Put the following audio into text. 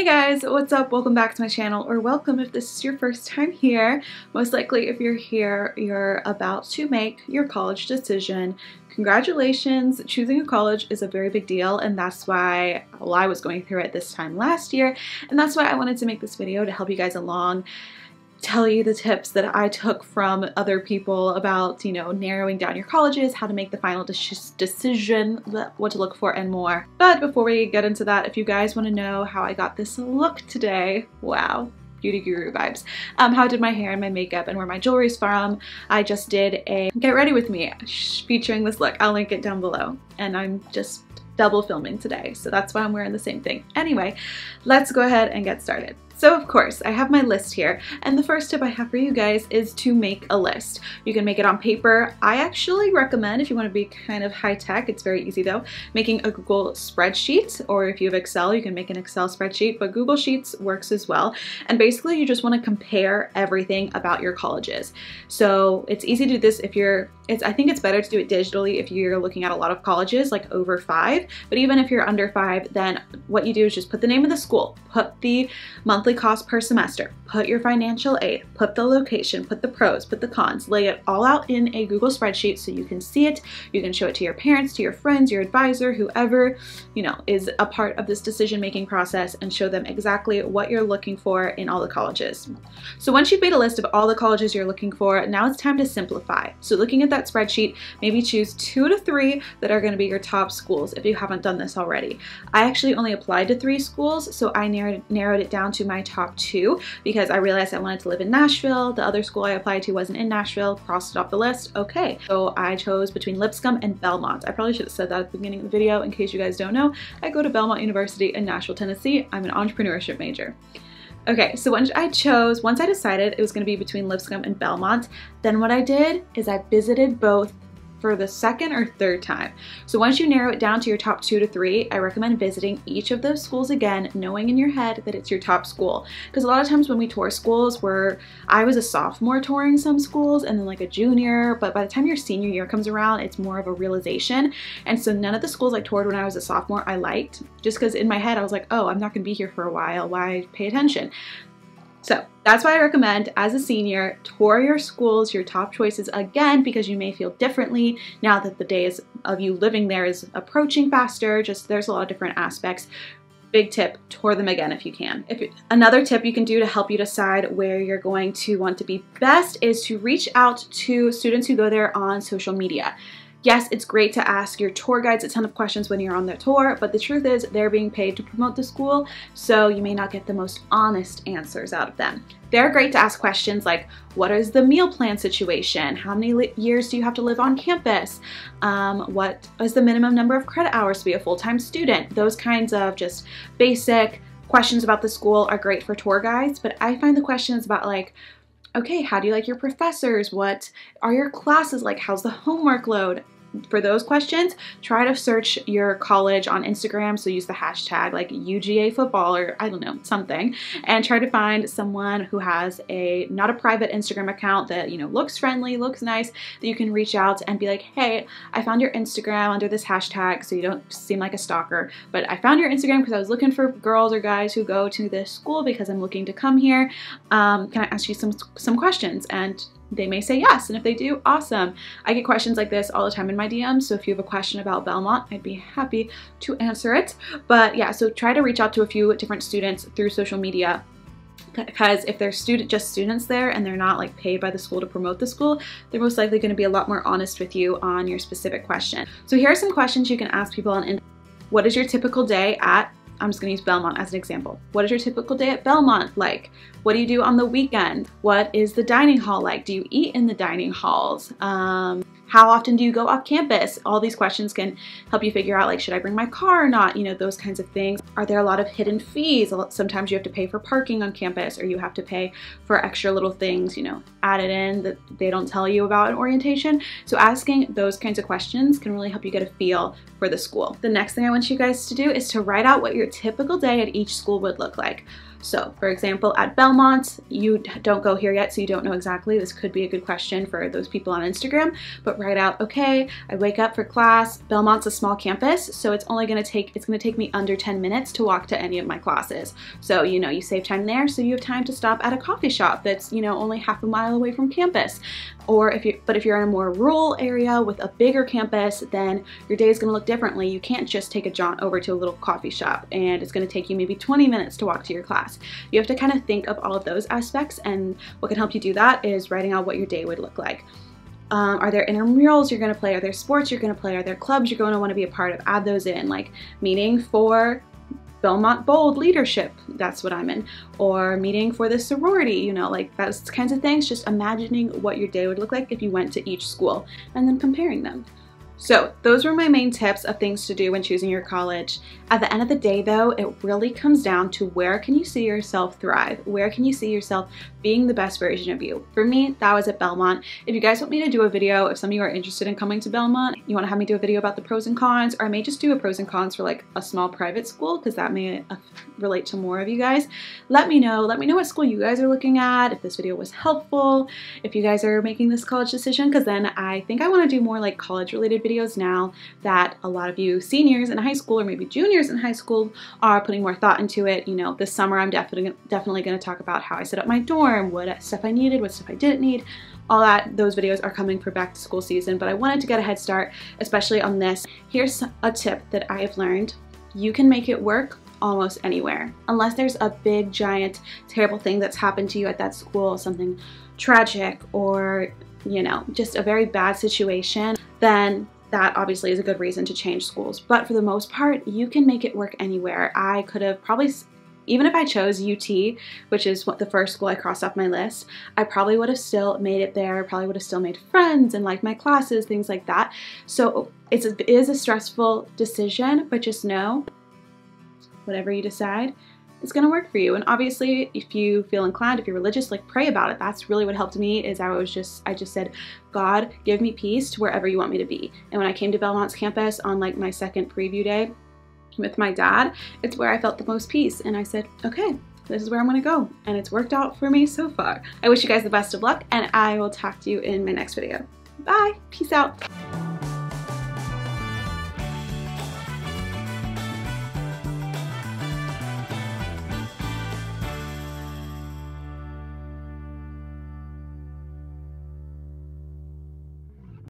Hey guys, what's up? Welcome back to my channel, or welcome if this is your first time here. Most likely if you're here, you're about to make your college decision. Congratulations! Choosing a college is a very big deal, and that's why I was going through it this time last year, and that's why I wanted to make this video to help you guys along, tell you the tips that I took from other people about, narrowing down your colleges, how to make the final decision, what to look for, and more. But before we get into that, if you guys want to know how I got this look today, wow, beauty guru vibes, how I did my hair and my makeup and where my jewelry's from, I just did a get ready with me featuring this look. I'll link it down below, and I'm just double filming today, so that's why I'm wearing the same thing. Anyway, let's go ahead and get started. So of course, I have my list here, and the first tip I have for you guys is to make a list. You can make it on paper. I actually recommend, if you want to be kind of high-tech, it's very easy though, making a Google spreadsheet, or if you have Excel, you can make an Excel spreadsheet, but Google Sheets works as well. And basically, you just want to compare everything about your colleges. So it's easy to do this if I think it's better to do it digitally if you're looking at a lot of colleges, like over 5, but even if you're under 5, then what you do is just put the name of the school, put the monthly cost per semester, put your financial aid, put the location, put the pros, put the cons, lay it all out in a Google spreadsheet so you can see it, you can show it to your parents, to your friends, your advisor, whoever, is a part of this decision-making process, and show them exactly what you're looking for in all the colleges. So once you've made a list of all the colleges you're looking for, now it's time to simplify. So looking at that spreadsheet, maybe choose 2 to 3 that are going to be your top schools if you haven't done this already. I actually only applied to 3 schools, so I narrowed it down to my top 2 because I realized I wanted to live in Nashville. The other school I applied to wasn't in Nashville, crossed it off the list. Okay, so I chose between Lipscomb and Belmont. I probably should have said that at the beginning of the video in case you guys don't know. I go to Belmont University in Nashville, Tennessee. I'm an entrepreneurship major. Okay, so once I decided it was going to be between Lipscomb and Belmont, then what I did is I visited both for the second or third time. So once you narrow it down to your top 2 to 3, I recommend visiting each of those schools again, knowing in your head that it's your top school. Because a lot of times when we tour schools, I was a sophomore touring some schools and then like a junior, but by the time your senior year comes around, it's more of a realization. And so none of the schools I toured when I was a sophomore I liked, just because in my head I was like, oh, I'm not gonna be here for a while, why pay attention? So that's why I recommend, as a senior, tour your schools, your top choices again, because you may feel differently now that the days of you living there is approaching faster. There's a lot of different aspects. Big tip, tour them again if you can. Another tip you can do to help you decide where you're going to want to be best is to reach out to students who go there on social media. Yes, it's great to ask your tour guides a ton of questions when you're on their tour, but the truth is they're being paid to promote the school, so you may not get the most honest answers out of them. They're great to ask questions like, what is the meal plan situation? How many years do you have to live on campus? What is the minimum number of credit hours to be a full-time student? Those kinds of just basic questions about the school are great for tour guides, but I find the questions about like, okay, how do you like your professors? What are your classes like? How's the homework load? For those questions, try to search your college on Instagram. So use the hashtag like UGA football or I don't know, something, and try to find someone who has not a private Instagram account that, looks friendly, looks nice, that you can reach out and be like, hey, I found your Instagram under this hashtag, so you don't seem like a stalker, but I found your Instagram because I was looking for girls or guys who go to this school because I'm looking to come here. Can I ask you some questions? And they may say yes, and if they do, awesome. I get questions like this all the time in my DMs, so if you have a question about Belmont, I'd be happy to answer it. But yeah, so try to reach out to a few different students through social media, because if they're just students there and they're not like paid by the school to promote the school, they're most likely going to be a lot more honest with you on your specific question. So here are some questions you can ask people on. What is your typical day at, I'm just going to use Belmont as an example. What is your typical day at Belmont like? What do you do on the weekend? What is the dining hall like? Do you eat in the dining halls? How often do you go off campus? All these questions can help you figure out, like, should I bring my car or not? Those kinds of things. Are there a lot of hidden fees? Sometimes you have to pay for parking on campus, or you have to pay for extra little things, added in that they don't tell you about in orientation. So asking those kinds of questions can really help you get a feel for the school. The next thing I want you guys to do is to write out what your typical day at each school would look like. So for example, at Belmont, you don't go here yet, so you don't know exactly. This could be a good question for those people on Instagram, but write out, okay, I wake up for class. Belmont's a small campus, so it's gonna take me under 10 minutes to walk to any of my classes. So, you know, you save time there, so you have time to stop at a coffee shop that's, you know, only half a mile away from campus. Or if you're in a more rural area with a bigger campus, then your day is gonna look differently. You can't just take a jaunt over to a little coffee shop and it's gonna take you maybe 20 minutes to walk to your class. You have to kind of think of all of those aspects, and what can help you do that is writing out what your day would look like. Are there intramurals you're going to play? Are there sports you're going to play? Are there clubs you're going to want to be a part of? Add those in, like meeting for Belmont Bold leadership, that's what I'm in, or meeting for the sorority, you know, like those kinds of things. Just imagining what your day would look like if you went to each school and then comparing them. So those were my main tips of things to do when choosing your college. At the end of the day though, it really comes down to where can you see yourself thrive? Where can you see yourself being the best version of you? For me, that was at Belmont. If you guys want me to do a video, if some of you are interested in coming to Belmont, you want to have me do a video about the pros and cons, or I may just do a pros and cons for like a small private school because that may relate to more of you guys. Let me know what school you guys are looking at, if this video was helpful, if you guys are making this college decision, because then I think I want to do more like college related videos now that a lot of you seniors in high school or maybe juniors in high school are putting more thought into it. You know, this summer I'm definitely going to talk about how I set up my dorm, what stuff I needed, what stuff I didn't need. All that, those videos are coming for back to school season, but I wanted to get a head start, especially on this. Here's a tip that I have learned. You can make it work almost anywhere. Unless there's a big, giant, terrible thing that's happened to you at that school, something tragic or, you know, just a very bad situation, then that obviously is a good reason to change schools. But for the most part, you can make it work anywhere. I could have probably, even if I chose UT, which is the first school I crossed off my list, I probably would have still made it there, probably would have still made friends and liked my classes, things like that. So it is a stressful decision, but just know, whatever you decide, it's gonna work for you. And obviously, if you feel inclined, if you're religious, like pray about it. That's really what helped me, is I just said, God, give me peace to wherever you want me to be. And when I came to Belmont's campus on like my second preview day with my dad, it's where I felt the most peace. And I said, okay, this is where I'm gonna go. And it's worked out for me so far. I wish you guys the best of luck, and I will talk to you in my next video. Bye, peace out.